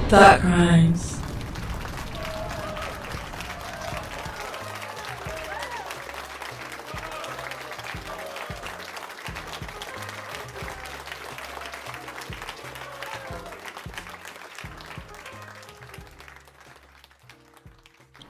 Thought Crimes.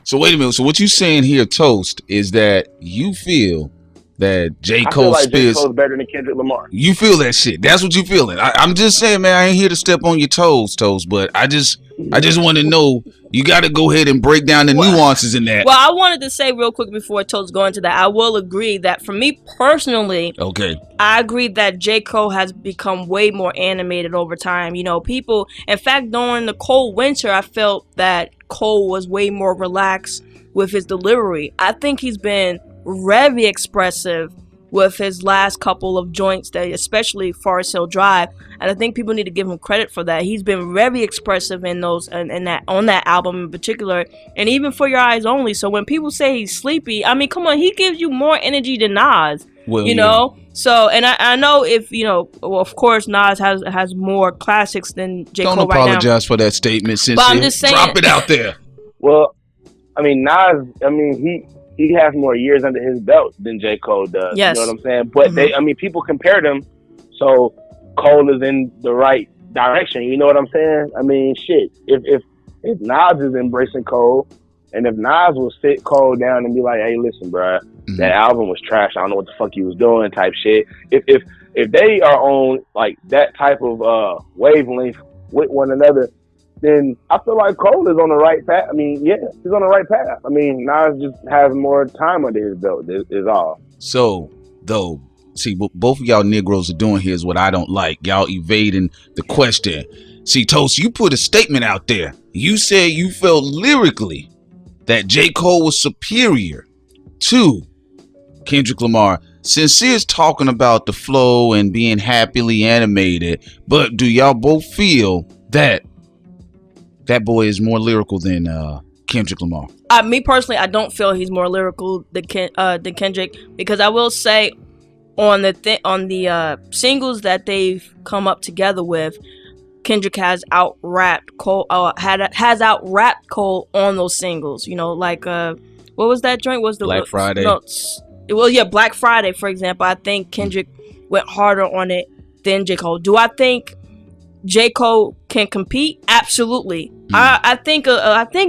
So wait a minute. So what you saying here, Toast, is that you feel that J. Cole I feel like J. spits Cole's better than Kendrick Lamar. You feel that shit. That's what you feeling. I'm just saying, man, I ain't here to step on your toes, but I just want to know, you got to go ahead and break down the nuances in that. Well, I wanted to say real quick before Toast go into that, I will agree that for me personally, okay, I agree that J. Cole has become way more animated over time. You know, people, in fact, during the cold winter, I felt that Cole was way more relaxed with his delivery. I think he's been very expressive with his last couple of joints, that especially Forest Hill Drive, and I think people need to give him credit for that. He's been very expressive in those and that on that album in particular, and even For Your Eyes Only. So when people say he's sleepy, I mean, come on, he gives you more energy than Nas. Well, you know. So, and I know if you know, well, of course, Nas has more classics than J. Cole right now. Don't apologize for that statement, since I'm just saying, drop it out there. Well, I mean, Nas, I mean, he has more years under his belt than J. Cole does. Yes. You know what I'm saying? But they, I mean, people compare them, so Cole is in the right direction. You know what I'm saying? I mean, shit. If Nas is embracing Cole, and if Nas will sit Cole down and be like, "Hey, listen, bruh, that album was trash. I don't know what the fuck you was doing," type shit. If they are on like that type of wavelength with one another, then I feel like Cole is on the right path. I mean, yeah, he's on the right path. I mean, Nas just has more time under his belt, is all. So, though, see, what both of y'all Negroes are doing here is what I don't like. Y'all evading the question. See, Toast, you put a statement out there. You said you felt lyrically that J. Cole was superior to Kendrick Lamar. Sincere's talking about the flow and being happily animated, but do y'all both feel that boy is more lyrical than Kendrick Lamar? Me personally, I don't feel he's more lyrical than Kendrick, because I will say on the singles that they've come up together with, Kendrick has out-rapped Cole. Has out-rapped Cole on those singles. You know, like what was that joint? Was the Black Friday? No, well, yeah, Black Friday, for example. I think Kendrick went harder on it than J. Cole. Do I think J. Cole can compete? Absolutely. I think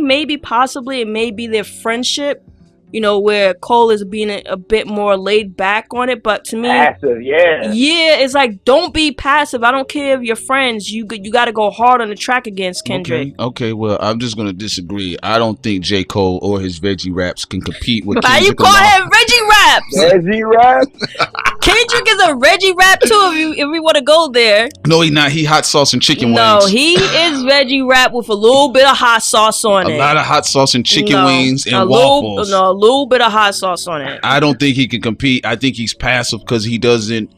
maybe possibly it may be their friendship, you know, where Cole is being a bit more laid back on it, but to me, passive, yeah, it's like, don't be passive. I don't care if you're friends. You got to go hard on the track against Kendrick. Okay, well, I'm just gonna disagree. I don't think J. Cole or his veggie raps can compete with Why Kendrick you call Lamar. him Reggie Raps? Reggie Raps? Kendrick is a Reggie Rap too, if we want to go there. No, he not. He hot sauce and chicken wings. No, he is Reggie Rap with a little bit of hot sauce on it. A lot of hot sauce and chicken wings and waffles. A little bit of hot sauce on it. I don't think he can compete. I think he's passive because he doesn't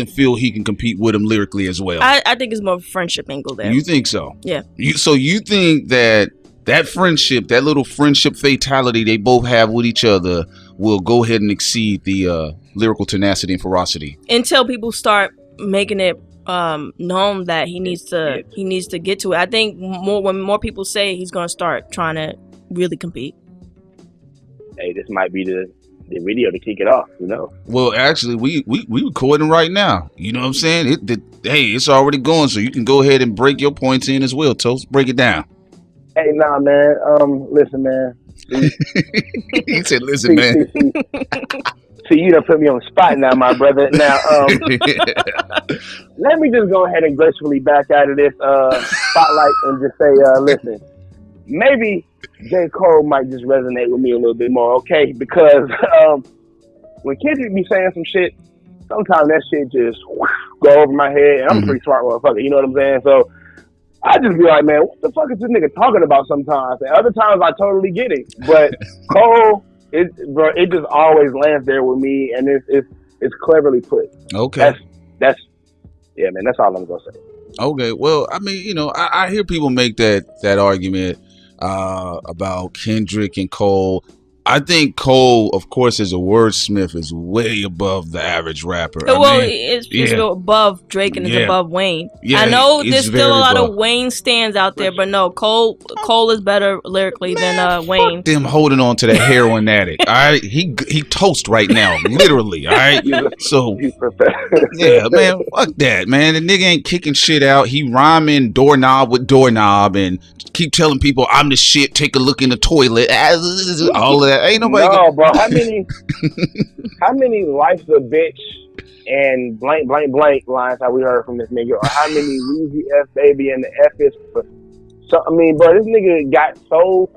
feel he can compete with him lyrically as well. I think it's more of a friendship angle there. You think so? Yeah. So you think that friendship, that little friendship fatality they both have with each other, will go ahead and exceed the lyrical tenacity and ferocity until people start making it known that he needs to get to it. I think when more people say, he's gonna start trying to really compete. Hey, this might be the video to kick it off, you know. Well, actually, we recording right now. You know what I'm saying? It's already going, so you can go ahead and break your points in as well. Toast, break it down. Hey, nah, man. Listen, man. He said, "Listen, man." See, you done put me on the spot now, my brother. Now, let me just go ahead and gracefully back out of this spotlight and just say, listen, maybe J. Cole might just resonate with me a little bit more, okay? Because when Kendrick be saying some shit, sometimes that shit just go over my head, and I'm a pretty smart motherfucker, you know what I'm saying? So I just be like, man, what the fuck is this nigga talking about sometimes? And other times I totally get it. But Cole, it just always lands there with me, and it's cleverly put. Okay. That's yeah, man, that's all I'm gonna say. Okay, well, I mean, you know, I hear people make that argument about Kendrick and Cole. I think Cole, of course, as a wordsmith, is way above the average rapper. Well, it's above Drake and it's above Wayne. I know there's still a lot of Wayne stands out there, but no, Cole is better lyrically than Wayne. Fuck them holding on to that heroin addict. All right, he toast right now, literally. All right, so yeah, man, fuck that, man. The nigga ain't kicking shit out. He rhyming doorknob with doorknob and keep telling people I'm the shit. Take a look in the toilet. All of that. Ain't nobody. No, bro. How many life's a bitch and blank lines have we heard from this nigga? Or how many Weezy F baby and the F is? So I mean, bro, this nigga got so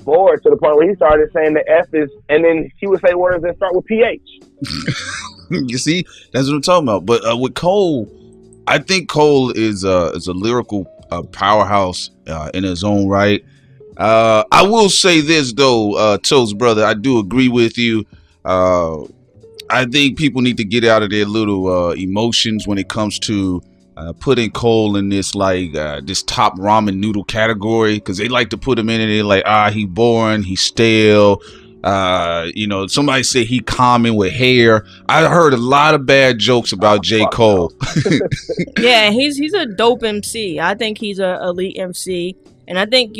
bored to the point where he started saying the F is, and then he would say words that start with PH. You see, that's what I'm talking about. But with Cole, I think Cole is a lyrical powerhouse in his own right. I will say this though, Toast brother, I do agree with you. I think people need to get out of their little emotions when it comes to putting Cole in this this top ramen noodle category, because they like to put him in and they're like, he boring, he's stale. Somebody said he common with hair. I heard a lot of bad jokes about J. Cole. Yeah, he's a dope MC. I think he's a elite MC, and I think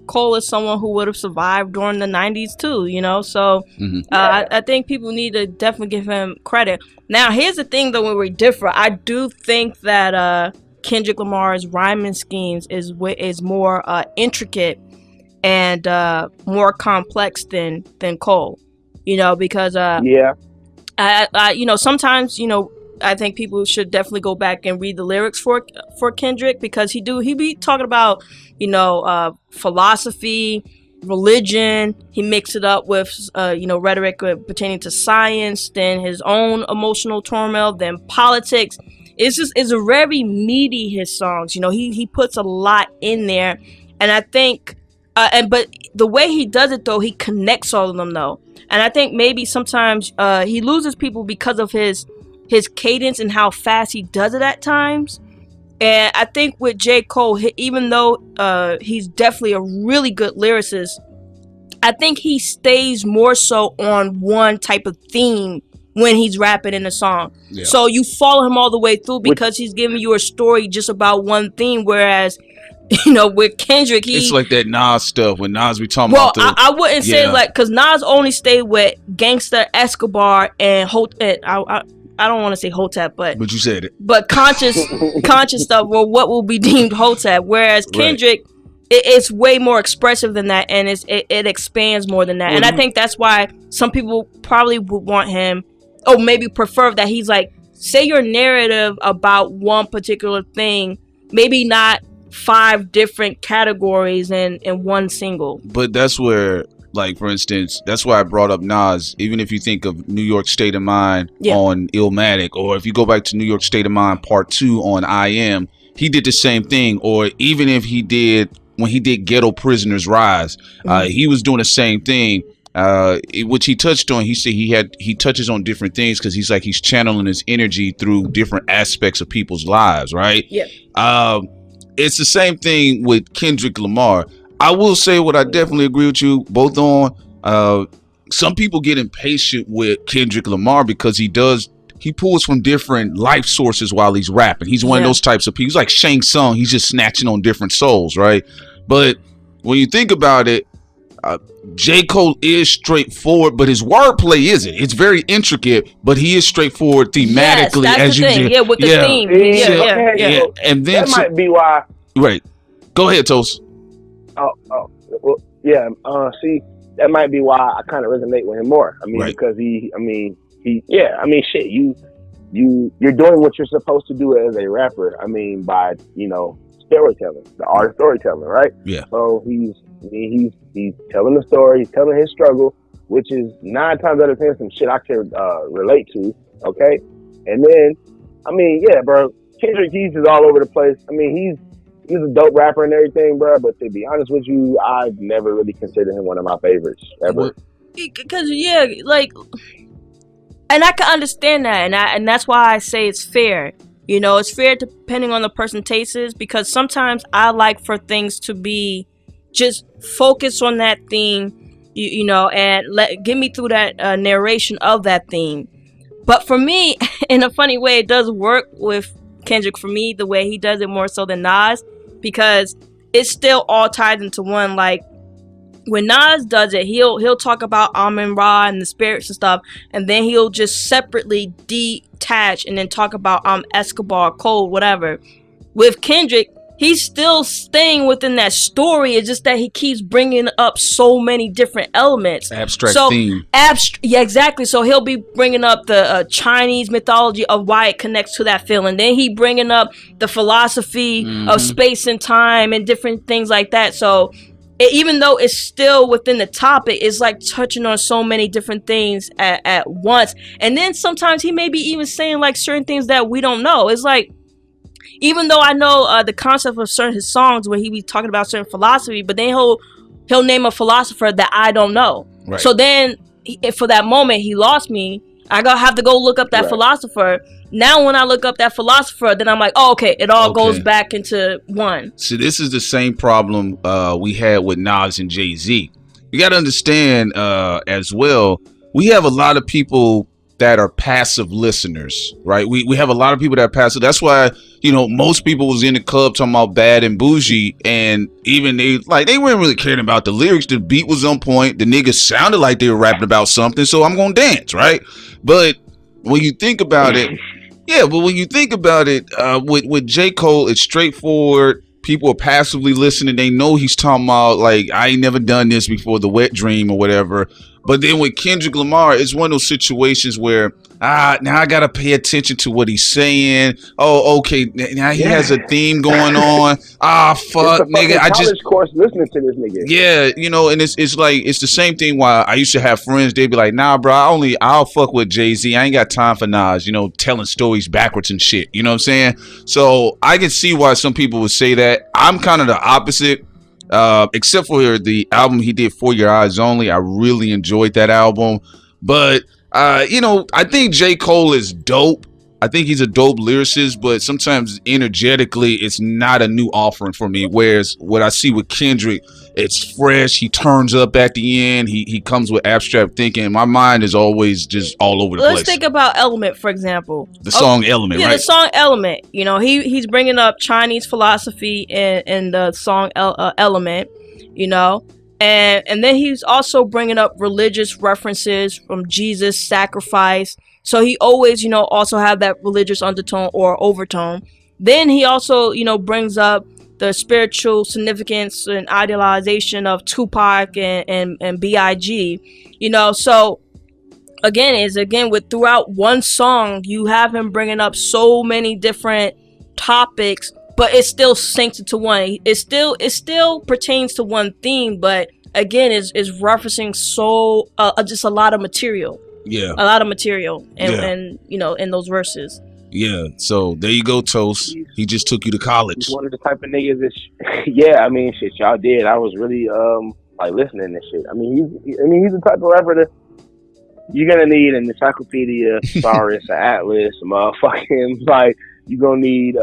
Cole is someone who would have survived during the 90s too, so I think people need to definitely give him credit. Now here's the thing though, when we differ, I do think that Kendrick Lamar's rhyming schemes is more intricate and more complex than Cole, because I sometimes I think people should definitely go back and read the lyrics for Kendrick, because he be talking about philosophy, religion. He mixed it up with rhetoric pertaining to science, then his own emotional turmoil, then politics. It's a very meaty, his songs. He puts a lot in there, and I think but the way he does it though, he connects all of them though, and I think maybe sometimes he loses people because of his cadence and how fast he does it at times. And I think with J. Cole, even though he's definitely a really good lyricist, I think he stays more so on one type of theme when he's rapping in a song. Yeah. So you follow him all the way through because he's giving you a story just about one theme, whereas with Kendrick, it's like that Nas stuff when Nas be talking about. Well, I wouldn't say because Nas only stayed with Gangsta, Escobar, and I don't want to say Hotep, but you said it. But conscious stuff, or what will be deemed Hotep. Whereas Kendrick, it's way more expressive than that, and it expands more than that. And I think that's why some people probably would want him, or maybe prefer that he's like, say your narrative about one particular thing, maybe not 5 different categories in one single. But that's where, like, for instance, that's why I brought up Nas. Even if you think of New York State of Mind on Illmatic, or if you go back to New York State of Mind Part 2 on I Am, he did the same thing. Or even if when he did Ghetto Prisoners Rise, he was doing the same thing, which he touched on. He said he touches on different things because he's channeling his energy through different aspects of people's lives, right? Yeah. It's the same thing with Kendrick Lamar. I will say what I definitely agree with you both on. Some people get impatient with Kendrick Lamar because he pulls from different life sources while he's rapping. He's one of those types of people. He's like Shang Tsung. He's just snatching on different souls, right? But when you think about it, J. Cole is straightforward, but his wordplay isn't. It's very intricate, but he is straightforward thematically. Yes, that's the thing. Yeah, with the theme. Yeah. And then that might be why. Right. Go ahead, Toast. See, that might be why I kind of resonate with him more. I mean, because you're doing what you're supposed to do as a rapper. I mean, by storytelling, the art of storytelling, right? Yeah. So he's telling the story, he's telling his struggle, which is 9 times out of 10 some shit I can relate to. Okay, and then bro, Kendrick, he's just all over the place. I mean, he's a dope rapper and everything, bro. But to be honest with you, I've never really considered him one of my favorites ever. Because and I can understand that, and that's why I say it's fair. It's fair depending on the person's tastes, because sometimes I like for things to be just focused on that theme. you know, and get me through that narration of that theme. But for me, in a funny way, it does work with Kendrick for me, the way he does it more so than Nas, because it still all ties into one. Like when Nas does it, he'll talk about Amun Ra and the spirits and stuff, and then he'll just separately detach and then talk about Escobar, Cole, whatever. With Kendrick, he's still staying within that story. It's just that he keeps bringing up so many different elements. Abstract theme. Yeah, exactly. So he'll be bringing up the Chinese mythology of why it connects to that feeling. Then he bringing up the philosophy of space and time and different things like that. So even though it's still within the topic, it's like touching on so many different things at once. And then sometimes he may be even saying like certain things that we don't know. It's like, even though I know the concept of certain his songs where he be talking about certain philosophy, but then he'll name a philosopher that I don't know. Right. So then for that moment he lost me. I have to go look up that philosopher. Now when I look up that philosopher, then I'm like, oh, okay, it all goes back into one. So this is the same problem we had with Nas and Jay-Z. You got to understand as well, we have a lot of people that are passive listeners, right? We have a lot of people that are passive. That's why, you know, most people was in the club talking about Bad and Bougie, and even they weren't really caring about the lyrics. The beat was on point. The niggas sounded like they were rapping about something, so I'm gonna dance, right? But when you think about it, with J. Cole, it's straightforward. People are passively listening. They know he's talking about, like, I ain't never done this before, the wet dream or whatever. But then with Kendrick Lamar, it's one of those situations where, now I got to pay attention to what he's saying. Oh, okay. Now he has a theme going on. Fuck, nigga. I just course listening to this nigga. Yeah, you know, and it's like, it's the same thing why I used to have friends. They'd be like, nah, bro, I'll fuck with Jay-Z. I ain't got time for Nas, you know, telling stories backwards and shit. You know what I'm saying? So I can see why some people would say that. I'm kind of the opposite. Except for the album he did For Your Eyes Only. I really enjoyed that album. But you know, I think J. Cole is dope. I think he's a dope lyricist, but sometimes energetically it's not a new offering for me. Whereas what I see with Kendrick, it's fresh. He turns up at the end. He comes with abstract thinking. My mind is always just all over the place. Let's think about Element, for example. The song Element, right? Yeah, the song Element. You know, he's bringing up Chinese philosophy in the song Element, you know. And then he's also bringing up religious references from Jesus' sacrifice. So he always, you know, also have that religious undertone or overtone. Then he also, you know, brings up the spiritual significance and idealization of Tupac and B.I.G. You know, so again with throughout one song, you have him bringing up so many different topics, but it still sinks into one. It still pertains to one theme, but again, is referencing just a lot of material. Yeah, a lot of material, and you know, in those verses. Yeah, so there you go, Toast. He just took you to college. He's one of the type of niggas that, I mean, shit, y'all did. I was really like listening to shit. I mean, he's the type of rapper that you're gonna need an encyclopedia, thesaurus, an atlas, a motherfucking, like, you're gonna need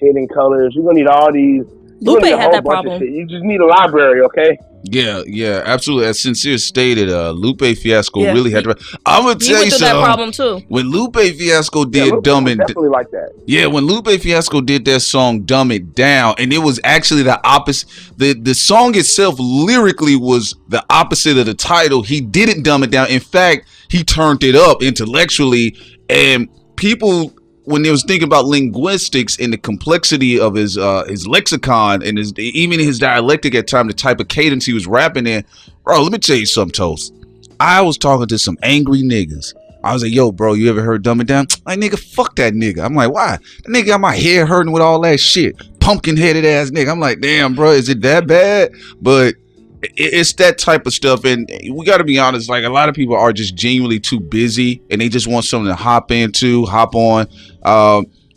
hidden colors. You're gonna need all these. Lupe had that problem. You just need a library, okay? Yeah, absolutely. As Sincere stated, Lupe Fiasco really had to. I'm gonna tell you something. That problem too. When Lupe Fiasco did Lupe Dumb It, definitely like that. Yeah, when Lupe Fiasco did that song Dumb It Down, and it was actually the opposite. The song itself lyrically was the opposite of the title. He didn't dumb it down. In fact, he turned it up intellectually, and people, when they was thinking about linguistics and the complexity of his lexicon and even his dialectic at times, the type of cadence he was rapping in, bro, let me tell you something, Toast. I was talking to some angry niggas. I was like, yo, bro, you ever heard Dumb It Down? Like, nigga, fuck that nigga. I'm like, why? That nigga got my head hurting with all that shit. Pumpkin-headed ass nigga. I'm like, damn, bro, is it that bad? But it's that type of stuff, and we got to be honest, like, a lot of people are just genuinely too busy and they just want something to hop on.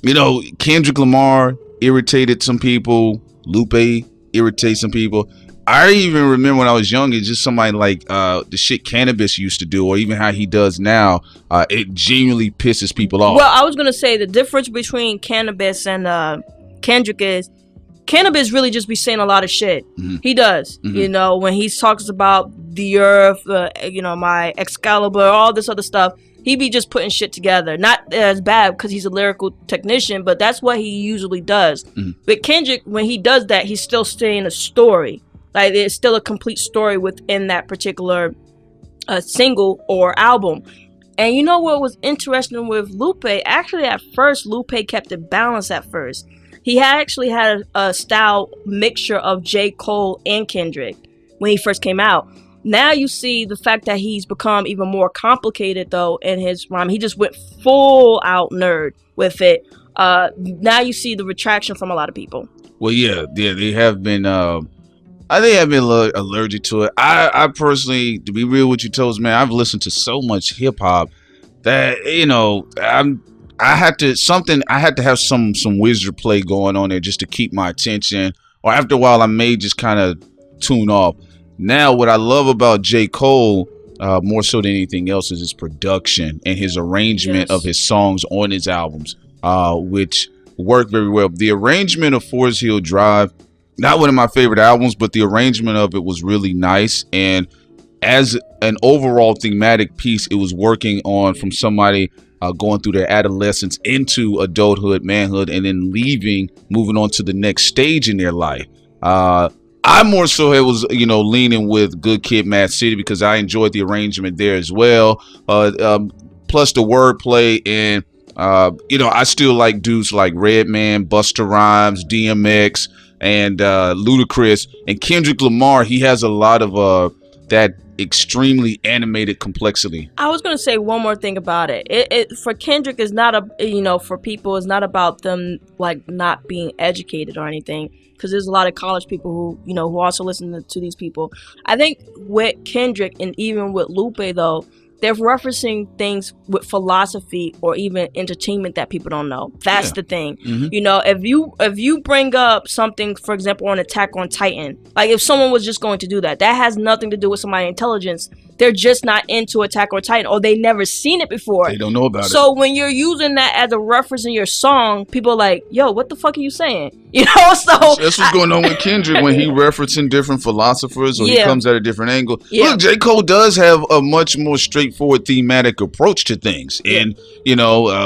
You know, Kendrick Lamar irritated some people. Lupe irritates some people. I even remember when I was young, it's just somebody like the shit Cannabis used to do, or even how he does now. It genuinely pisses people off. Well, I was gonna say the difference between Cannabis and Kendrick is Cannabis really just be saying a lot of shit. Mm-hmm. He does. Mm-hmm. You know, when he talks about the earth, you know, my Excalibur, all this other stuff, he be just putting shit together. Not as bad because he's a lyrical technician, but that's what he usually does. Mm-hmm. But Kendrick, when he does that, he's still saying a story. Like, it's still a complete story within that particular single or album. And you know what was interesting with Lupe? Actually, at first, Lupe kept it balanced at first. He actually had a style mixture of J. Cole and Kendrick when he first came out. Now you see the fact that he's become even more complicated, though, in his rhyme. He just went full out nerd with it. Now you see the retraction from a lot of people. Well, yeah, they have been. I think I've been allergic to it. I personally, to be real with you, Toes, man, I've listened to so much hip hop that, you know, I had to have some wizard play going on there just to keep my attention. Or after a while, I may just kind of tune off. Now, what I love about J. Cole, more so than anything else, is his production and his arrangement of his songs on his albums, which work very well. The arrangement of Forest Hill Drive, not one of my favorite albums, but the arrangement of it was really nice. And as an overall thematic piece, it was working on from somebody going through their adolescence into adulthood, manhood, and then moving on to the next stage in their life. I more so was, you know, leaning with Good Kid, Mad City because I enjoyed the arrangement there as well. Plus the wordplay and, you know, I still like dudes like Redman, Busta Rhymes, DMX, and Ludacris. And Kendrick Lamar, he has a lot of that extremely animated complexity. I was going to say one more thing about it. It for Kendrick is not for people, it's not about them like not being educated or anything, because there's a lot of college people who who also listen to these people. I think with Kendrick and even with Lupe though, they're referencing things with philosophy or even entertainment that people don't know. That's the thing. Mm-hmm. You know, if you bring up something, for example, on Attack on Titan, like if someone was just going to do that has nothing to do with somebody's intelligence. They're just not into Attack on Titan, or they never seen it before. They don't know about it. So when you're using that as a reference in your song, people are like, yo, what the fuck are you saying? You know, so that's what's going on with Kendrick when he referencing different philosophers or he comes at a different angle. Yeah. Look, J. Cole does have a much more straightforward thematic approach to things, and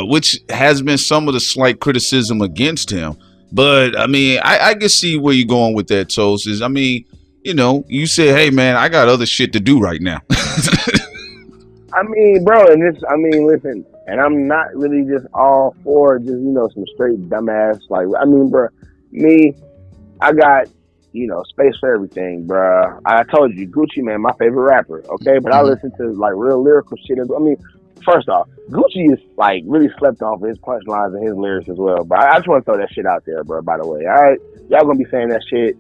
which has been some of the slight criticism against him. But I mean, I can see where you're going with that, Toast. Is, I mean, you say, hey man, I got other shit to do right now. I mean, bro, listen, and I'm not really just all for just, some straight dumbass, like, I mean, bro, I got, space for everything, bro. I told you, Gucci Mane, my favorite rapper, okay? But I listen to, like, real lyrical shit. I mean, first off, Gucci is, like, really slept on for his punchlines and his lyrics as well. But I just want to throw that shit out there, bro, by the way, all right? Y'all gonna be saying that shit,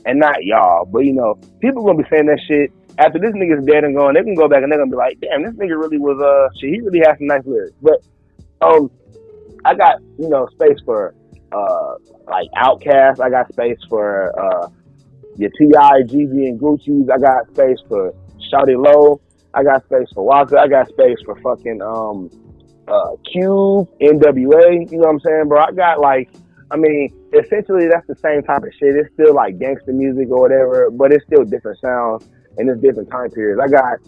and not y'all, but, people gonna be saying that shit. After this nigga's dead and gone, they can go back and they're gonna be like, damn, this nigga really was, shit, he really had some nice lyrics. But, I got, space for, like Outkast. I got space for your T.I., Jeezy, and Gucci's. I got space for Shawty Low. I got space for Waka. I got space for fucking Cube, NWA. You know what I'm saying, bro? I got essentially that's the same type of shit. It's still like gangster music or whatever, but it's still different sounds and it's different time periods. I got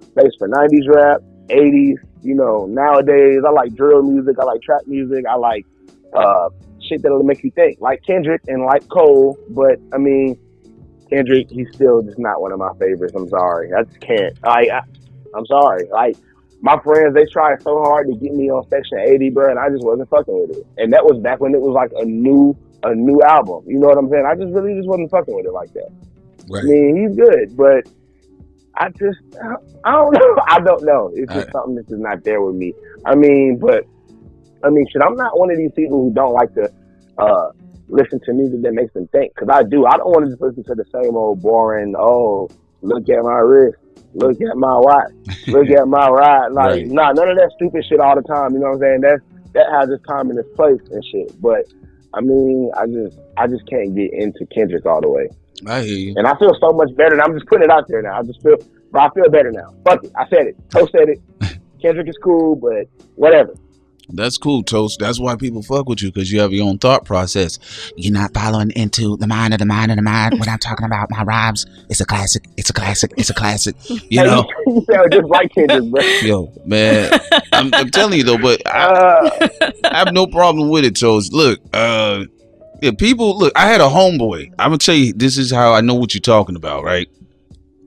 space for 90s rap, 80s. Nowadays I like drill music. I like trap music. I like shit that'll make you think, like Kendrick and like Cole. But I mean, Kendrick, he's still just not one of my favorites. I'm sorry, I just can't. I'm sorry. Like my friends, they tried so hard to get me on Section 80, bro, and I just wasn't fucking with it. And that was back when it was like a new album. You know what I'm saying? I just really wasn't fucking with it like that. Right. I mean, he's good, but I don't know. I don't know. It's just something that's just not there with me. Shit, I'm not one of these people who don't like to listen to music that makes them think. Because I do. I don't want to just listen to the same old boring, look at my wrist, look at my watch, look at my ride. Like, nah, none of that stupid shit all the time. You know what I'm saying? That has its time and its place and shit. But, I mean, I just can't get into Kendrick all the way. I hear you. And I feel so much better. And I'm just putting it out there now. I feel better now. Fuck it. I said it. Poe said it. Kendrick is cool, but whatever. That's cool, Toast. That's why people fuck with you, because you have your own thought process. You're not following into the mind of the mind of the mind. When I'm talking about my rhymes, it's a classic. It's a classic. It's a classic. You know? You sound just like Kendrick, bro. Yo, man. I'm telling you, though, but I have no problem with it, Toast. Look, yeah, people, look, I had a homeboy. I'm going to tell you, this is how I know what you're talking about, right?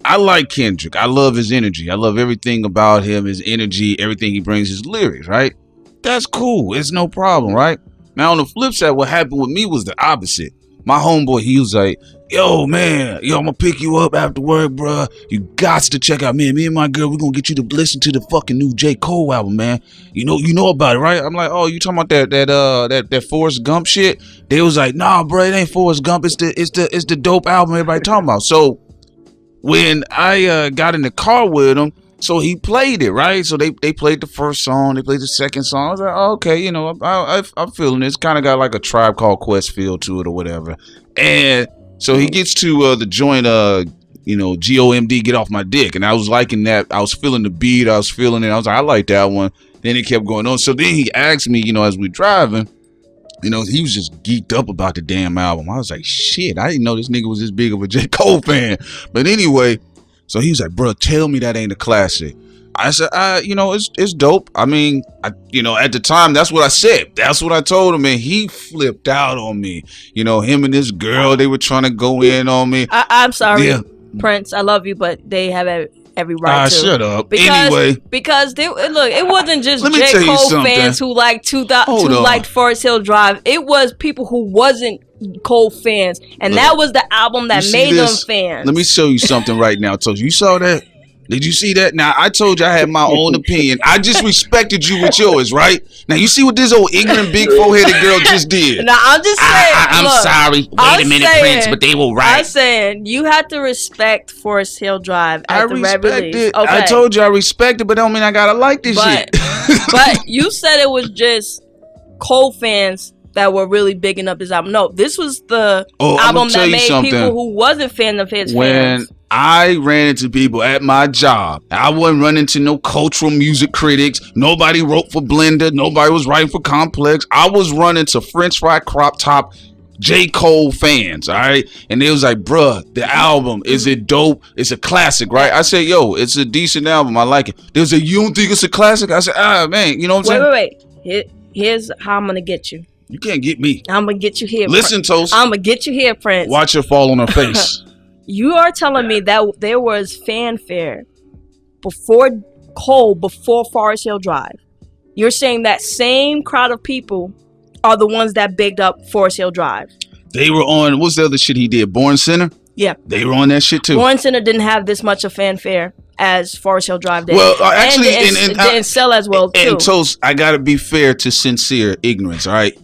I like Kendrick. I love his energy. I love everything about him, his energy, everything he brings, his lyrics, right? That's cool. It's no problem, right? Now, on the flip side, what happened with me was the opposite. My homeboy, he was like, yo, man, I'm going to pick you up after work, bro. You got to check out me and my girl. We're going to get you to listen to the fucking new J. Cole album, man. You know about it, right? I'm like, oh, you talking about that Forrest Gump shit? They was like, nah, bro, it ain't Forrest Gump. It's the dope album everybody talking about. So when I got in the car with him, so he played it, right? So they played the first song, they played the second song. I was like, oh, okay, I'm feeling it. It's kind of got like a Tribe Called Quest feel to it or whatever. And so he gets to the joint, GOMD, Get Off My Dick. And I was liking that. I was feeling the beat. I was feeling it. I was like, I like that one. Then it kept going on. So then he asked me, as we're driving, he was just geeked up about the damn album. I was like, shit, I didn't know this nigga was this big of a J. Cole fan. But anyway, so he was like, bro, tell me that ain't a classic. I said, it's dope. I mean, at the time, that's what I said. That's what I told him, and he flipped out on me. Him and this girl, they were trying to go in on me. I'm sorry, yeah. Prince, I love you, but they have every right to. Shut up. Because it wasn't just J. Cole fans who liked Forest Hill Drive. It was people who wasn't Cole fans, and that was the album that made them fans. Let me show you something right now. So you saw that? Did you see that? Now, I told you I had my own opinion. I just respected you with yours, right? Now, you see what this old ignorant, big, four-headed girl just did? Now, I'm just saying. I'm sorry. Wait a minute, Prince, but they were right. I'm saying, you had to respect Forest Hill Drive at the red release. It. Okay. I told you I respect it, but that don't mean I gotta like this shit. But you said it was just Cole fans that were really bigging up this album. No, this was the album that made people who wasn't fans of his fans. I ran into people at my job. I wasn't running into no cultural music critics. Nobody wrote for Blender. Nobody was writing for Complex. I was running to French fry crop top J. Cole fans, all right? And they was like, bruh, the album, is it dope? It's a classic, right? I said, yo, it's a decent album. I like it. They was like, you don't think it's a classic? I said, man, you know what I'm saying? Wait. Here's how I'm going to get you. You can't get me. I'm going to get you here. Listen, Toast. I'm going to get you here, Prince. Watch her fall on her face. You are telling me that there was fanfare before Cole, before Forest Hill Drive. You're saying that same crowd of people are the ones that bigged up Forest Hill Drive. They were on, what's the other shit he did? Born Center? Yeah. They were on that shit too. Born Center didn't have this much of fanfare as Forest Hill Drive did. Well, actually, and didn't sell as well too. And Toast, I gotta be fair to sincere ignorance, all right?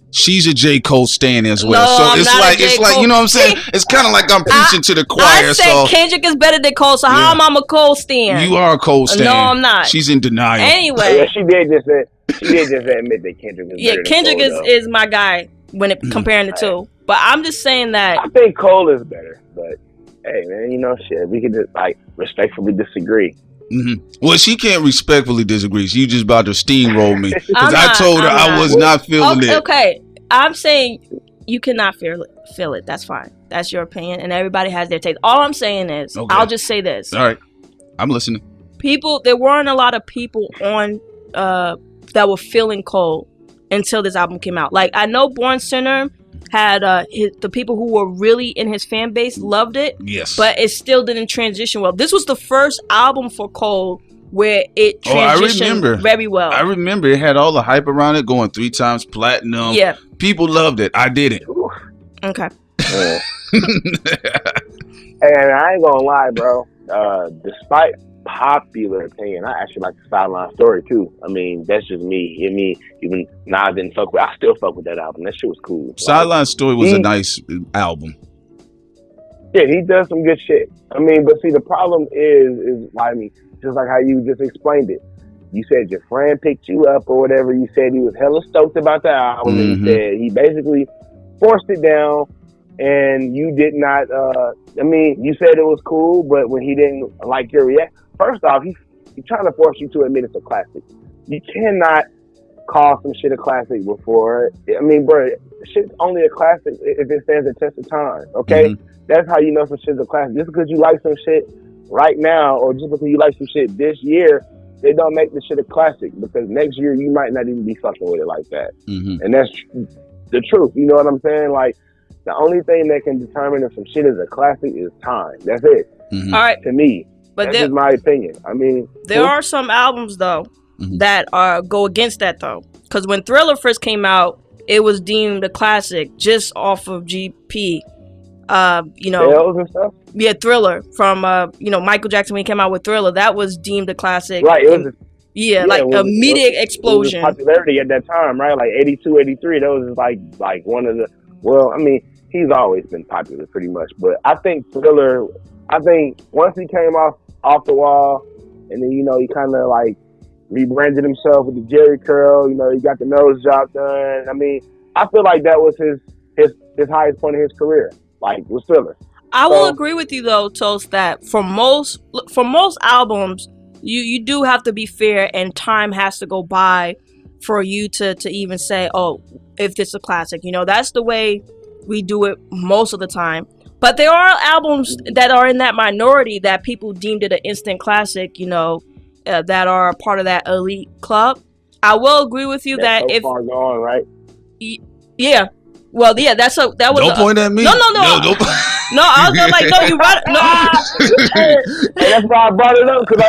She's a J. Cole stan as well. No, so it's like, you know what I'm saying? It's kind of like I'm preaching to the choir. I said Kendrick is better than Cole, so how am I a Cole stan? You are a Cole stan. No, I'm not. She's in denial. Anyway. Yeah, she did just admit that Kendrick is better Kendrick than Cole, is my guy when comparing the two. But I'm just saying that I think Cole is better, but hey man, shit, we can just respectfully disagree. Mm-hmm. Well, she can't respectfully disagree. She just about to steamroll me because I told her I was not feeling it. Okay, I'm saying you cannot feel it. That's fine. That's your opinion, and everybody has their taste. All I'm saying is, I'll just say this. All right, I'm listening. There weren't a lot of people on that were feeling Cole until this album came out. Like, I know Born Center had the people who were really in his fan base loved it. Yes. But it still didn't transition well. This was the first album for Cole where it transitioned very well. I remember it had all the hype around it, going 3 times platinum. Yeah. People loved it. I didn't. Okay. And I ain't gonna lie, bro. Despite popular opinion, I actually like the Sideline Story too. I mean, that's just me. I mean, even Nas didn't fuck with. I still fuck with that album. That shit was cool. Sideline Story was a nice album. Yeah, he does some good shit. I mean, but see, the problem is I mean, just like how you just explained it. You said your friend picked you up or whatever. You said he was hella stoked about the album. Mm-hmm. And you said he basically forced it down. And you did not, I mean, you said it was cool, but when he didn't like your reaction, first off, he's trying to force you to admit it's a classic. You cannot call some shit a classic before. I mean, bro, shit's only a classic if it stands the test of time. Okay, that's how you know some shit's a classic. Just because you like some shit right now, or just because you like some shit this year, they don't make the shit a classic, because next year you might not even be fucking with it like that. And that's the truth. You know what I'm saying? Like, the only thing that can determine if some shit is a classic is time. That's it. All right. To me. But that's just my opinion. I mean, there are some albums though that go against that though. Because when Thriller first came out, it was deemed a classic just off of GP. You know, Bells and stuff? Yeah, Thriller from you know, Michael Jackson when he came out with Thriller, that was deemed a classic. Right, it was like immediate explosion. It was popularity at that time, right? Like 82, 83, that was like one of the, well, I mean, he's always been popular pretty much, but I think Thriller, once he came off the wall, and then, you know, he kind of like rebranded himself with the Jerry curl, you know, he got the nose job done. I mean, I feel like that was his highest point of his career, like, was Thriller. I will agree with you though, Toast, that for most albums, you do have to be fair, and time has to go by for you to even say, oh, if this is a classic. You know, that's the way we do it most of the time. But there are albums that are in that minority that people deemed it an instant classic, you know, that are a part of that elite club. I will agree with you that so if far gone, right? Yeah. Well, yeah, that was. Don't point at me. No. Don't. No, I was gonna like, no, you brought it. No. And that's why I brought it up, because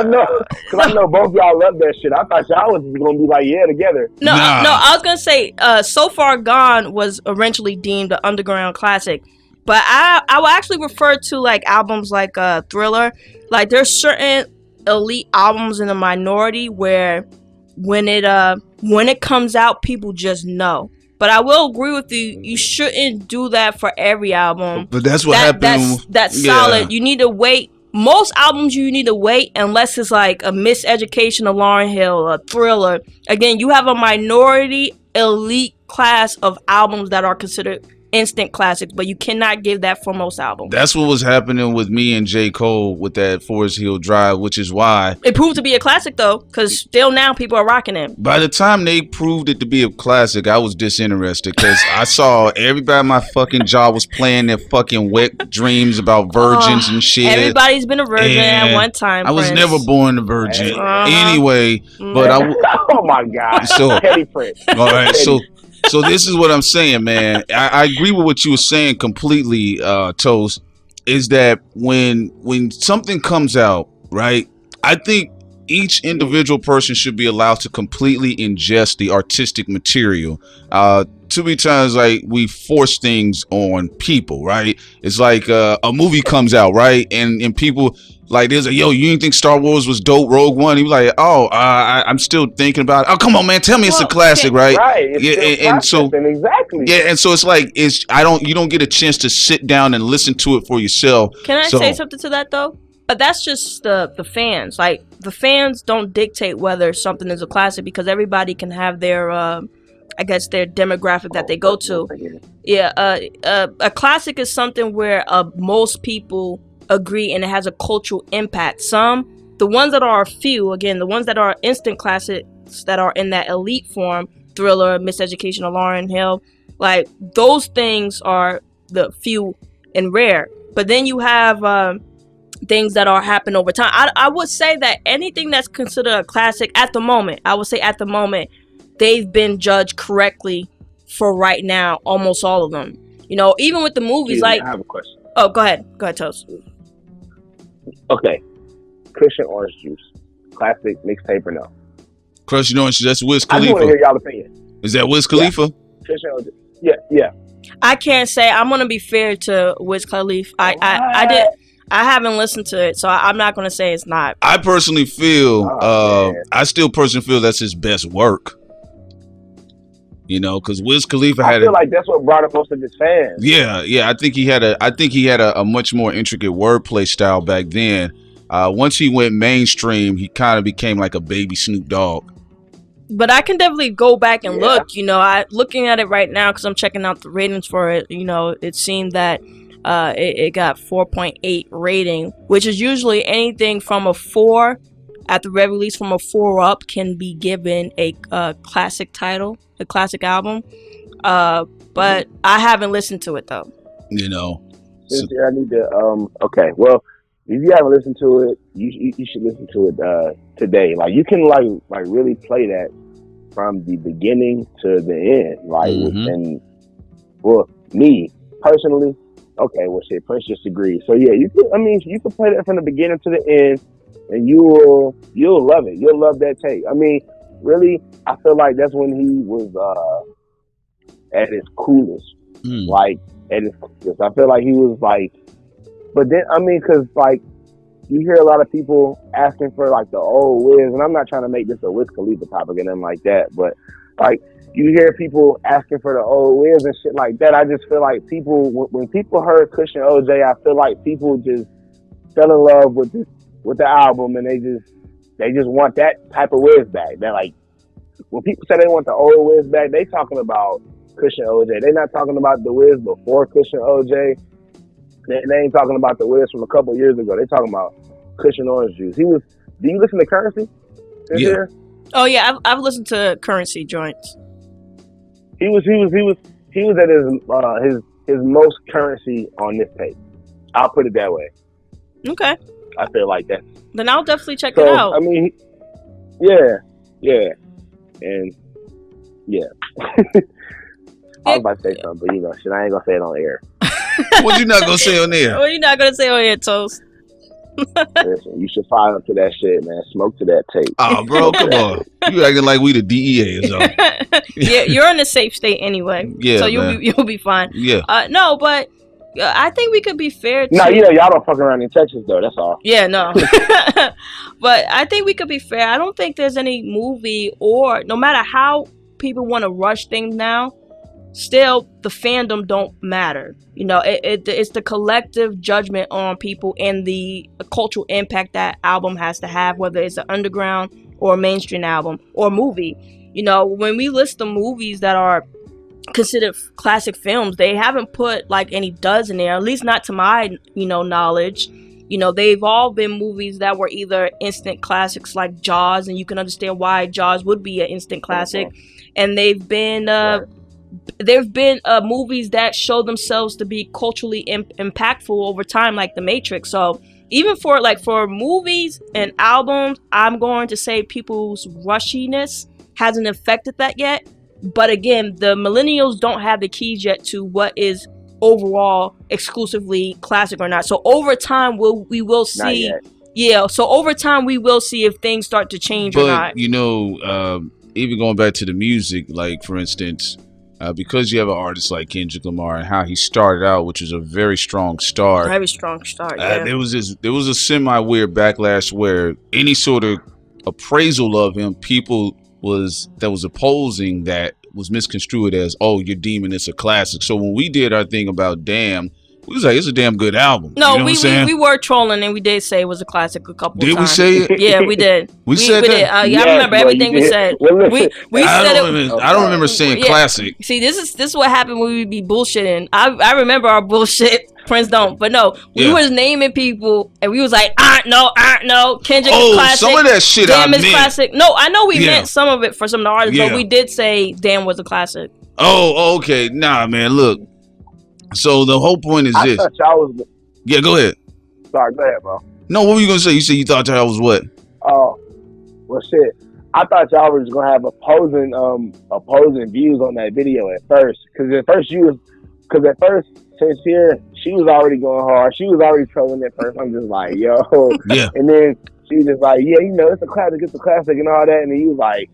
I know both y'all love that shit. I thought y'all was gonna be like, yeah, together. No, I was gonna say, So Far Gone was eventually deemed an underground classic, but I will actually refer to like albums like Thriller. Like, there's certain elite albums in the minority where when it comes out, people just know. But I will agree with you. You shouldn't do that for every album. But that's what happened. That's solid. You need to wait. Most albums you need to wait, unless it's like a Miseducation of Lauryn Hill, a Thriller. Again, you have a minority elite class of albums that are considered instant classics, but you cannot give that for most albums. That's what was happening with me and J. Cole with that Forest Hill Drive, which is why it proved to be a classic though, because still now people are rocking it. By the time they proved it to be a classic, I was disinterested, because I saw everybody in my fucking jaw was playing their fucking wet dreams about virgins and shit. Everybody's been a virgin at one time. I was never born a virgin. Anyway, but oh my God. So Petty Prince. All right, so this is what I'm saying, man. I agree with what you were saying completely, Toast, is that when something comes out, right, I think each individual person should be allowed to completely ingest the artistic material. Too many times, like, we force things on people, right? It's like a movie comes out, right? And people, like, there's yo, you didn't think Star Wars was dope, Rogue One? You're like, oh, I'm still thinking about it. Oh, come on, man, tell me it's a classic, right? Right. And so exactly. Yeah, and so it's like you don't get a chance to sit down and listen to it for yourself. Can I say something to that though? But that's just the fans. Like, the fans don't dictate whether something is a classic, because everybody can have their I guess their demographic that they go to. Yeah, a classic is something where most people agree, and it has a cultural impact. The ones that are few, again, the ones that are instant classics that are in that elite form, Thriller, Miseducation of Lauryn Hill, like, those things are the few and rare. But then you have things that are happening over time. I would say that anything that's considered a classic at the moment, they've been judged correctly for right now, almost all of them. You know, even with the movies, like, I have a question. Oh, go ahead, Toast. Okay, Christian Orange Juice, classic, mixtape, or no? Christian Orange, that's Wiz I Khalifa. just want to hear y'all opinion. Is that Wiz Khalifa? Christian Orange Juice. Yeah. I can't say. I'm gonna be fair to Wiz Khalifa. I haven't listened to it, so I'm not gonna say it's not. I personally feel, I still personally feel that's his best work. You know, because Wiz Khalifa I feel like that's what brought up most of his fans. Yeah. I think he had a much more intricate wordplay style back then. Once he went mainstream, he kind of became like a baby Snoop Dogg. But I can definitely go back and look. You know, looking at it right now because I'm checking out the ratings for it. You know, it seemed that it got 4.8 rating, which is usually anything from a 4 at the very least from a 4 up can be given a classic title, a classic album. But I haven't listened to it though. You know. I need to. Okay. Well, if you haven't listened to it, you should listen to it today. Like you can like really play that from the beginning to the end. Like and well, me personally, okay. Well, shit, Prince just agreed. So yeah, you can. I mean, you can play that from the beginning to the end, and you'll love it. You'll love that tape. I mean, really, I feel like that's when he was at his coolest. Like at his coolest. I feel like he was like. But then, I mean, because, like, you hear a lot of people asking for, like, the old Wiz, and I'm not trying to make this a Wiz Khalifa topic and nothing like that, but, like, you hear people asking for the old Wiz and shit like that. I just feel like people, when people heard Kush and OJ, I feel like people just fell in love with the album, and they just want that type of Wiz back. They're like, when people say they want the old Wiz back, they talking about Kush and OJ. They're not talking about the Wiz before Kush and OJ. They ain't talking about the Wiz from a couple years ago. They talking about Kush and Orange Juice. Do you listen to Currency? Here? Oh yeah, I've listened to Currency joints. He was at his most Currency on this tape. I'll put it that way. Okay. I feel like that. Then I'll definitely check it out. I mean, yeah, and yeah. I was about to say something, but you know, shit, I ain't gonna say it on air. What you not gonna say on there? What you not gonna say on air, Toast? Listen, you should fire up to that shit, man. Smoke to that tape. Oh, bro, come on. You acting like we the DEA or something. Yeah, you're in a safe state anyway. Yeah, so you'll be fine. Yeah. No, but I think we could be fair. No, you know, y'all don't fuck around in Texas though. That's all. Yeah, no. But I think we could be fair. I don't think there's any movie or no matter how people want to rush things now. Still, the fandom don't matter. You know, it's the collective judgment on people and the cultural impact that album has to have, whether it's an underground or a mainstream album or movie. You know, when we list the movies that are considered classic films, they haven't put like any duds in there, at least not to my, knowledge. You know, they've all been movies that were either instant classics like Jaws, and you can understand why Jaws would be an instant classic. And they've been movies that show themselves to be culturally impactful over time, like The Matrix. So even for movies and albums, I'm going to say people's rushiness hasn't affected that yet. But again, the millennials don't have the keys yet to what is overall exclusively classic or not. So over time, we will see. Yeah. So over time, we will see if things start to change or not. Even going back to the music, like for instance. Because you have an artist like Kendrick Lamar and how he started out, which is a very strong start. Very strong start, yeah. There was a semi-weird backlash where any sort of appraisal of him, people was opposing that was misconstrued as, oh, you're deeming this a classic. So when we did our thing about Damn, we was like, it's a damn good album. No, you know we were trolling and we did say it was a classic a couple times. Did we say it? Yeah, we did. We said that? Did. I remember everything we said. I don't remember saying classic. See, this is what happened when we would be bullshitting. I remember our bullshit. Friends don't. But no, we was naming people and we was like, no. Kendrick is classic. Some of that shit Damn is meant. Classic. No, I know we meant some of it for some of the artists, but we did say Damn was a classic. Oh, okay. Nah, man, look. So the whole point is this. Yeah, go ahead. Sorry, go ahead, bro. No, what were you gonna say? You said you thought y'all was what? Oh, well, shit. I thought y'all was gonna have opposing views on that video at first, because at first since here she was already going hard. She was already trolling at first. I'm just like, yo. Yeah. And then she was just like, yeah, it's a classic, and all that. And then you was like,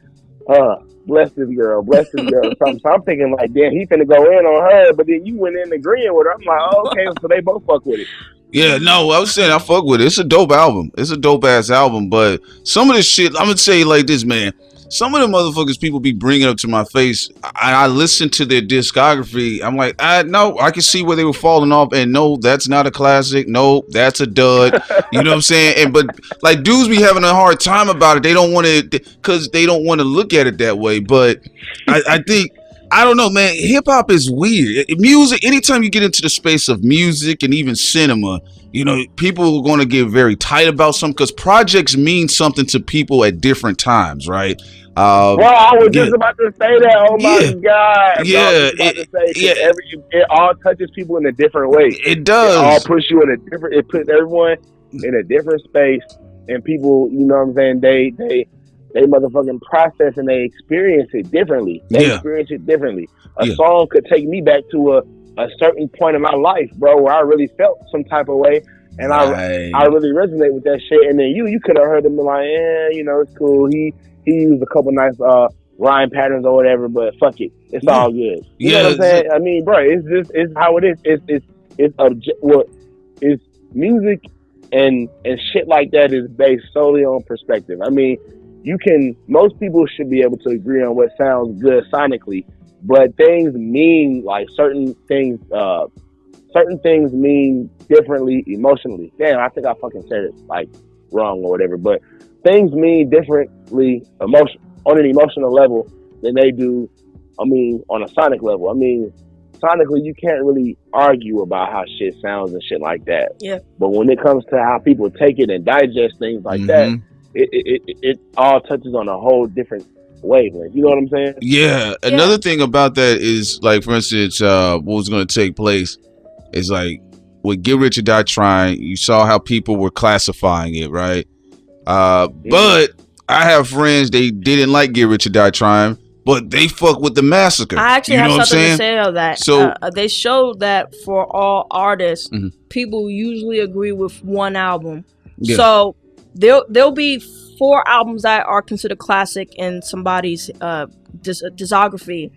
bless this girl. So I'm thinking like, damn, he finna go in on her, but then you went in agreeing with her. I'm like, oh, okay, so they both fuck with it. Yeah, no, I was saying I fuck with it. It's a dope album. It's a dope ass album, but some of this shit, I'm gonna say it like this, man. Some of the motherfuckers people be bringing up to my face, I listen to their discography. I'm like, no, I can see where they were falling off, and no, that's not a classic. No, that's a dud. You know what I'm saying? But like dudes be having a hard time about it. They don't want to, because they don't want to look at it that way. But I think, I don't know, man. Hip hop is weird. Music, anytime you get into the space of music and even cinema, You know, people are going to get very tight about something because projects mean something to people at different times, right? Bro, I was just about to say that. Oh my God, bro! I was just about to say, it all touches people in a different way. It does. It all puts you in a different. It puts everyone in a different space, and people, you know what I'm saying? They motherfucking process and they experience it differently. They experience it differently. A song could take me back to a certain point in my life, bro, where I really felt some type of way, and I really resonate with that shit. And then you could have heard them be like, you know, it's cool. He used a couple nice rhyme patterns or whatever, but fuck it, it's all good. You know what I'm saying? I mean, bro, it's how it is. It's music and shit like that is based solely on perspective. I mean, most people should be able to agree on what sounds good sonically, but things mean like certain things mean differently emotionally. Damn, I think I fucking said it like wrong or whatever, but things mean differently on an emotional level than they do, I mean, on a sonic level. I mean, sonically, you can't really argue about how shit sounds and shit like that. Yeah. But when it comes to how people take it and digest things like that, it all touches on a whole different wavelength. You know what I'm saying? Yeah. Another thing about that is, like, for instance, what was going to take place is like with Get Rich or Die Trying, you saw how people were classifying it, right? But I have friends, they didn't like Get Rich or Die Trying, but they fuck with the Massacre. I actually have something to say on that. So they showed that for all artists, people usually agree with one album. Yeah. So there'll be 4 albums that are considered classic in somebody's discography.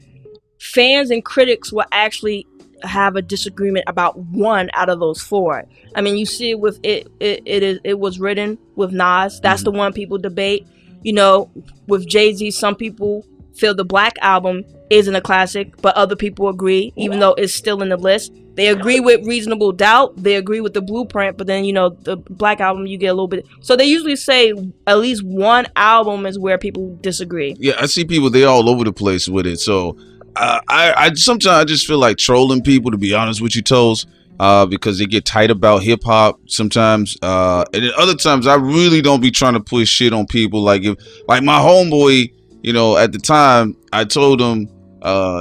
Fans and critics will actually have a disagreement about one out of those 4. I mean, you see it with it was written with Nas. That's the one people debate. You know, with Jay-Z, some people feel the Black Album isn't a classic, but other people agree, even though it's still in the list. They agree with Reasonable Doubt. They agree with the Blueprint, but then, you know, the Black Album, you get a little bit. So they usually say at least one album is where people disagree. Yeah, I see people, they all over the place with it. So I sometimes I just feel like trolling people, to be honest with you, Toes, because they get tight about hip hop sometimes. And then other times I really don't be trying to push shit on people. Like my homeboy, you know, at the time I told him,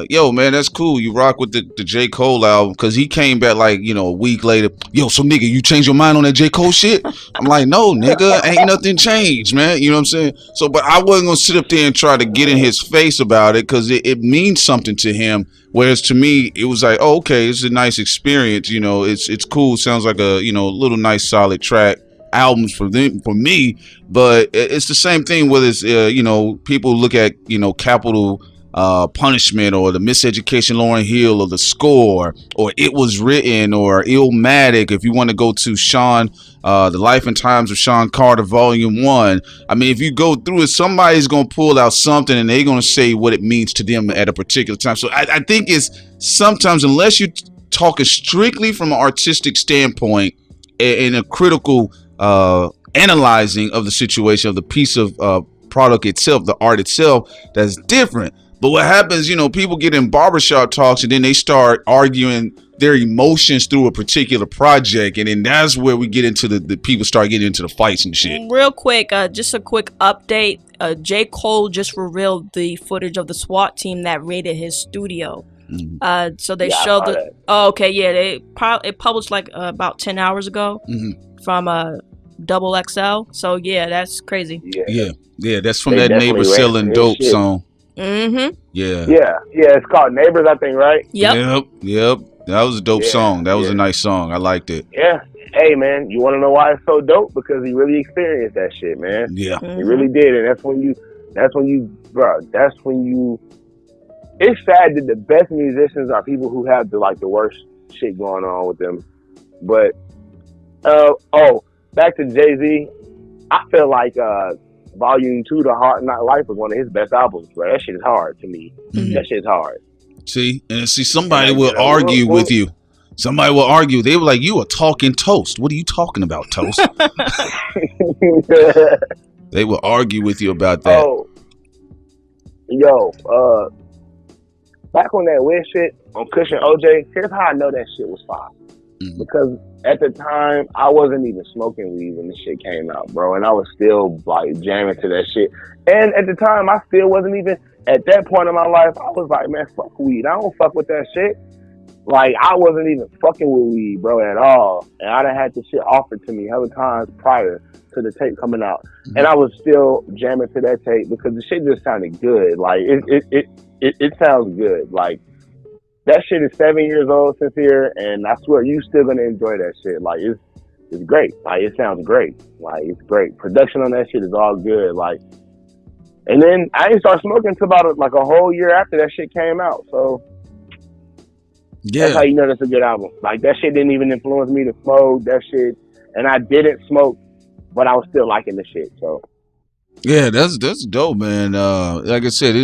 yo, man, that's cool. You rock with the J. Cole album, because he came back like, you know, a week later. Yo, so nigga, you changed your mind on that J. Cole shit? I'm like, no, nigga, ain't nothing changed, man. You know what I'm saying? So, but I wasn't gonna sit up there and try to get in his face about it, because it means something to him. Whereas to me, it was like, oh, okay, it's a nice experience. You know, it's cool. Sounds like a, you know, little nice solid track. Albums for me, but it's the same thing whether it's you know, people look at, you know, Capital Punishment or the Miseducation Lauryn Hill or The Score or It Was Written or Illmatic. If you want to go to Sean, The Life and Times of Sean Carter Volume 1, I mean, if you go through it, somebody's gonna pull out something and they're gonna say what it means to them at a particular time. So I think it's sometimes, unless you're talking strictly from an artistic standpoint in a critical analyzing of the situation of the piece of product itself, the art itself, that's different. But what happens, you know, people get in barbershop talks and then they start arguing their emotions through a particular project, and then that's where we get into the people start getting into the fights and shit. Real quick, just a quick update. J. Cole just revealed the footage of the SWAT team that raided his studio. So they showed the. Oh, okay, yeah, it published like about 10 hours ago from Double XL. So yeah, that's crazy. Yeah, that's from that Neighbor Selling Dope song. Yeah, it's called Neighbors, I think, right? Yep. That was a dope song. That was a nice song. I liked it. Yeah. Hey, man, you want to know why it's so dope? Because he really experienced that shit, man. Yeah, he really did, and that's when you, it's sad that the best musicians are people who have the worst shit going on with them. But back to Jay-Z, I feel like Volume 2, The Hard Knock Life, was one of his best albums, bro. That shit is hard to me. That shit's hard. See, somebody will argue with you. Somebody will argue. They were like, you a talking toast. What are you talking about, Toast? They will argue with you about that. Oh, back on that weird shit on Cushion OJ, here's how I know that shit was fire. because at the time I wasn't even smoking weed when this shit came out, bro, and I was still like jamming to that shit. And at the time, I still wasn't even at that point in my life. I was like, man, fuck weed. I don't fuck with that shit. Like, I wasn't even fucking with weed, bro, at all. And I done had this shit offered to me hella times prior to the tape coming out, and I was still jamming to that tape because the shit just sounded good. Like it sounds good. Like that shit is 7 years old, Sincere, and I swear you still gonna enjoy that shit. Like it's great. Like it sounds great. Like it's great. Production on that shit is all good. Like, and then I didn't start smoking until about like a whole year after that shit came out. So yeah, that's how you know that's a good album. Like that shit didn't even influence me to smoke that shit, and I didn't smoke, but I was still liking the shit. So yeah, that's dope, man. Like I said,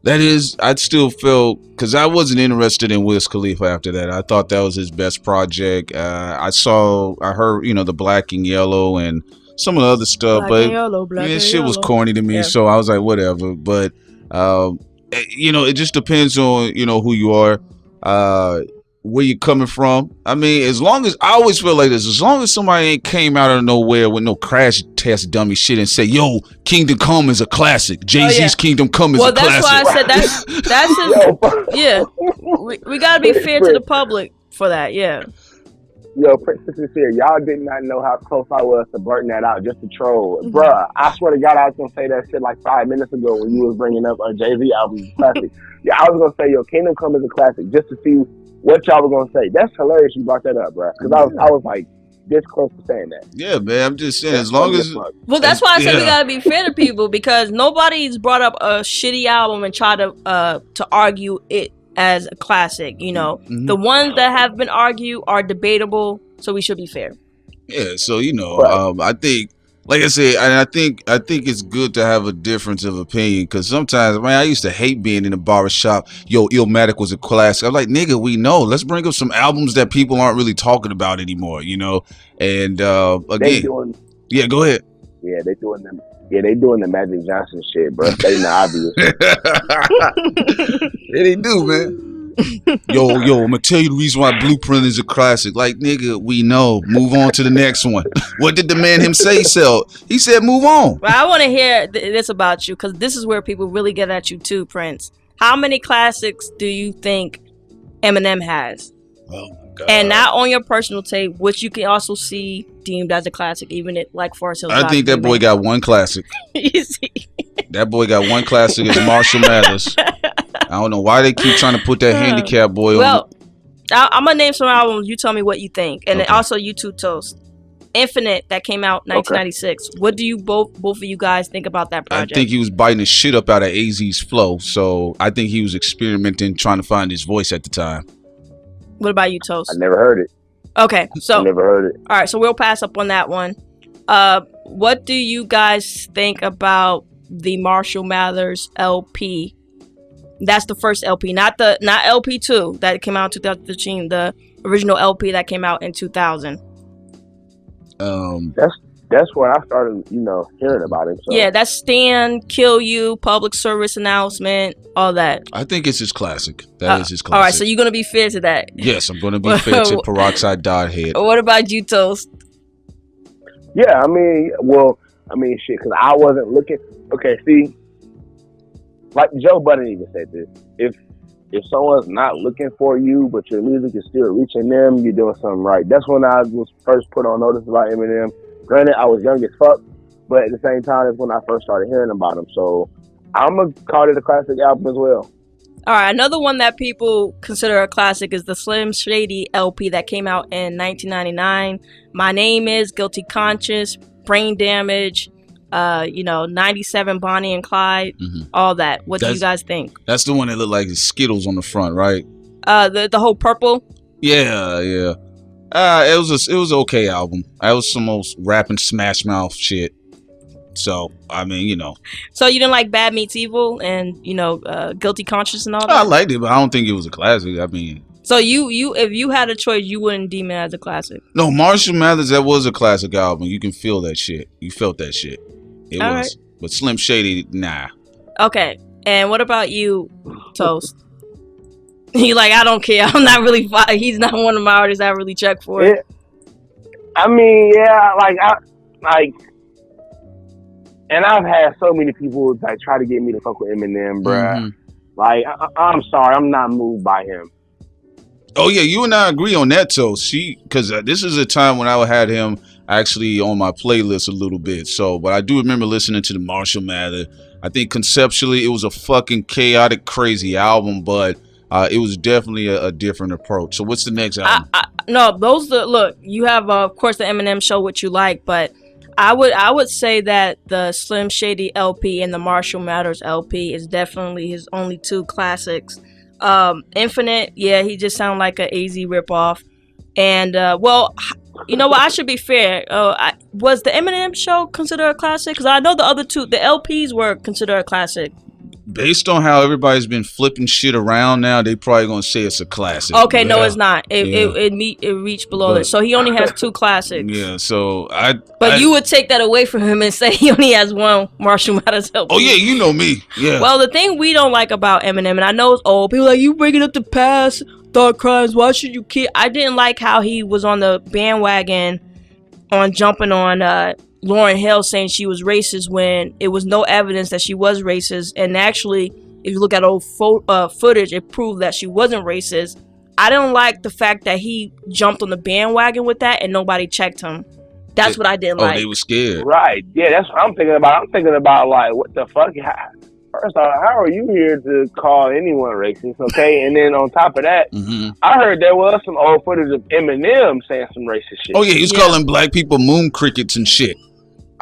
I'd still felt, because I wasn't interested in Wiz Khalifa after that. I thought that was his best project. I heard, the Black and Yellow and some of the other stuff, Black but and Yellow, Black and shit was Yellow. corny to me, Yeah. so I was like, whatever. But it just depends on who you are, where you're coming from. I mean, as long as somebody ain't came out of nowhere with no crash test dummy shit and say, yo, Kingdom Come is a classic. Jay-Z's Kingdom Come is a classic. Well, that's why I said that's his. Yeah, we gotta be fair to the public for that. Yeah. Yo, Princess Sincere, y'all did not know how close I was to blurting that out just to troll. Bruh, I swear to God, I was going to say that shit like 5 minutes ago when you was bringing up a Jay-Z album classic. Yeah, I was going to say, yo, Kingdom Come is a classic just to see what y'all were going to say. That's hilarious you brought that up, bruh. Because I was like this close to saying that. Yeah, man, I'm just saying, as long as... Well, that's why I said we gotta be fair to people, because nobody's brought up a shitty album and tried to argue it as a classic. The ones that have been argued are debatable, so we should be fair. Yeah, so I think, like I said, and I think it's good to have a difference of opinion, because sometimes, man, I used to hate being in a barbershop. Yo, Illmatic was a classic. I'm like, nigga, we know. Let's bring up some albums that people aren't really talking about anymore. And again, yeah, go ahead. Yeah, they doing them. Yeah, they doing the Magic Johnson shit, bro. They not obvious. Yeah, they do, man. Yo, I'm gonna tell you the reason why Blueprint is a classic. Like, nigga, we know. Move on to the next one. What did the man himself say? He said, move on. Well, I want to hear this about you, because this is where people really get at you too, Prince. How many classics do you think Eminem has? Oh my God. And not on your personal tape, which you can also see deemed as a classic, even it like Forest Hills. I think that boy got one classic. You see? That boy got one classic. It's Marshall Mathers. I don't know why they keep trying to put that handicap boy on. Well, I'm gonna name some albums. You tell me what you think, and then also you two, Toast. Infinite, that came out 1996. Okay. What do you both of you guys think about that project? I think he was biting the shit up out of AZ's flow, so I think he was experimenting, trying to find his voice at the time. What about you, Toast? I never heard it. Okay, so I never heard it. All right, so we'll pass up on that one. What do you guys think about the Marshall Mathers LP? That's the first LP, not LP 2 that came out in 2013. The original LP that came out in 2000. That's when I started, hearing about it. So. Yeah, that's Stand, Kill You, Public Service Announcement, all that. I think it's his classic. That is his classic. All right, so you're gonna be fair to that. Yes, I'm gonna be fair to Peroxide Dodhead. What about you, Toast? Yeah, shit, because I wasn't looking. Okay, see, like Joe Budden even said this. If someone's not looking for you, but your music is still reaching them, you're doing something right. That's when I was first put on notice about Eminem. Granted, I was young as fuck, but at the same time, it's when I first started hearing about him. So I'm going to call it a classic album as well. All right, another one that people consider a classic is the Slim Shady LP that came out in 1999. My Name Is, Guilty Conscience, Brain Damage, 97 Bonnie and Clyde, all that. What do you guys think? That's the one that looked like Skittles on the front, right? The whole purple? Yeah. It was an okay album. That was some most rapping Smash Mouth shit. So, I mean, So you didn't like Bad Meets Evil and, Guilty Conscience and all that? I liked it, but I don't think it was a classic. I mean... So you if you had a choice, you wouldn't deem it as a classic? No, Marshall Mathers, that was a classic album. You can feel that shit. You felt that shit. It all was. Right. But Slim Shady, nah. Okay. And what about you, Toast? He like, I don't care. I'm not really. He's not one of my artists I really check for. Yeah. I mean, yeah, and I've had so many people like try to get me to fuck with Eminem, bruh. Mm-hmm. Like, I'm sorry, I'm not moved by him. Oh yeah, you and I agree on that, Toast. Because this is a time when I had him actually on my playlist a little bit. So, but I do remember listening to the Marshall Mathers. I think conceptually it was a fucking chaotic, crazy album, but it was definitely a different approach. So, what's the next album? No, those look. You have of course the Eminem Show, what you like, but I would say that the Slim Shady LP and the Marshall Mathers LP is definitely his only two classics. Infinite, yeah, he just sounded like an AZ ripoff. And well, you know what? I should be fair. Was the Eminem Show considered a classic? Because I know the other two, the LPs were considered a classic. Based on how everybody's been flipping shit around now, they probably gonna say it's a classic. Okay, yeah. No, it's not. It reached below it. So he only has two classics. Yeah, so But you would take that away from him and say he only has one Marshall Mathers LP. Oh yeah, you know me. Yeah. Well, the thing we don't like about Eminem, and I know it's old, people like, you bringing up the past, thought crimes, why should you care? I didn't like how he was on the bandwagon on jumping on Lauryn Hill saying she was racist when it was no evidence that she was racist. And actually, if you look at old footage, it proved that she wasn't racist. I didn't like the fact that he jumped on the bandwagon with that and nobody checked him. That's what I didn't like. Oh, they were scared. Right. Yeah, that's what I'm thinking about. I'm thinking about, like, what the fuck? First off, how are you here to call anyone racist, okay? And then on top of that, I heard there was some old footage of Eminem saying some racist shit. Oh, yeah, he was calling black people moon crickets and shit.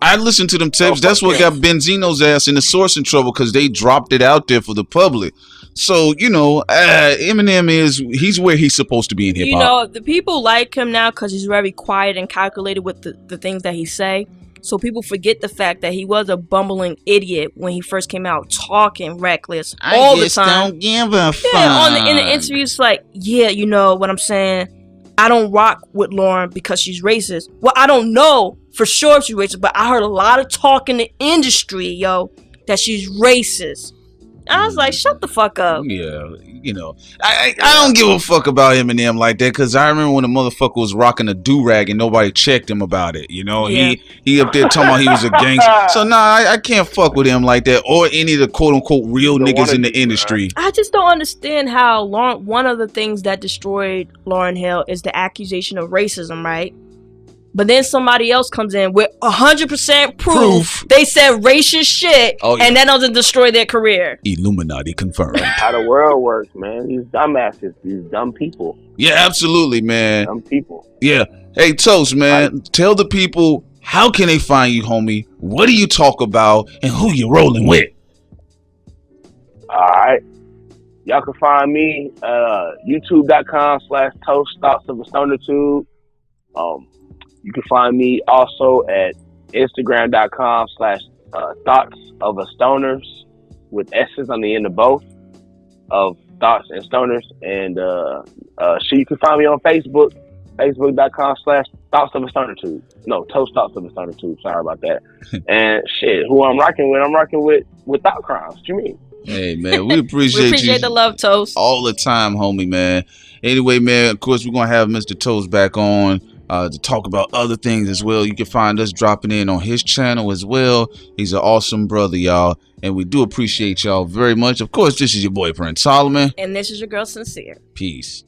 I listened to them tapes. That's what got Benzino's ass in the source in trouble, because they dropped it out there for the public. So, you know, Eminem he's where he's supposed to be in hip-hop. You know, the people like him now because he's very quiet and calculated with the things that he say. So people forget the fact that he was a bumbling idiot when he first came out, talking reckless all the time. I don't give a fuck. Yeah, in the interviews, like, yeah, you know what I'm saying? I don't rock with Lauryn because she's racist. Well, I don't know for sure if she's racist, but I heard a lot of talk in the industry, yo, that she's racist. I was like, shut the fuck up. Yeah, you know, I don't give a fuck about Eminem like that, because I remember when the motherfucker was rocking a do-rag and nobody checked him about it, you know? Yeah. He up there talking about he was a gangster. So, I can't fuck with him like that, or any of the quote-unquote real niggas in the industry. I just don't understand how one of the things that destroyed Lauryn Hill is the accusation of racism, right? But then somebody else comes in with 100% proof they said racist shit, and that doesn't destroy their career. Illuminati confirmed. How the world works, man. These dumbasses, these dumb people. Yeah, absolutely, man. Dumb people. Yeah. Hey, Toast, man. Tell the people, how can they find you, homie? What do you talk about, and who you rolling with? All right. Y'all can find me youtube.com/Toast Thoughts of a Stoner Tube. You can find me also at Instagram.com/Thoughts of a Stoners with S's on the end of both, of Thoughts and Stoners. And you can find me on Facebook, Facebook.com/Thoughts of a Stoner Tube. No, Toast Thoughts of a Stoner Tube. Sorry about that. And shit, who I'm rocking with Thought Crimes. What you mean? Hey, man, we appreciate you. The love, Toast. All the time, homie, man. Anyway, man, of course, we're going to have Mr. Toast back on to talk about other things as well. You can find us dropping in on his channel as well. He's an awesome brother, y'all, and we do appreciate y'all very much. Of course, this is your boy Prince Solomon, and this is your girl Sincere. Peace.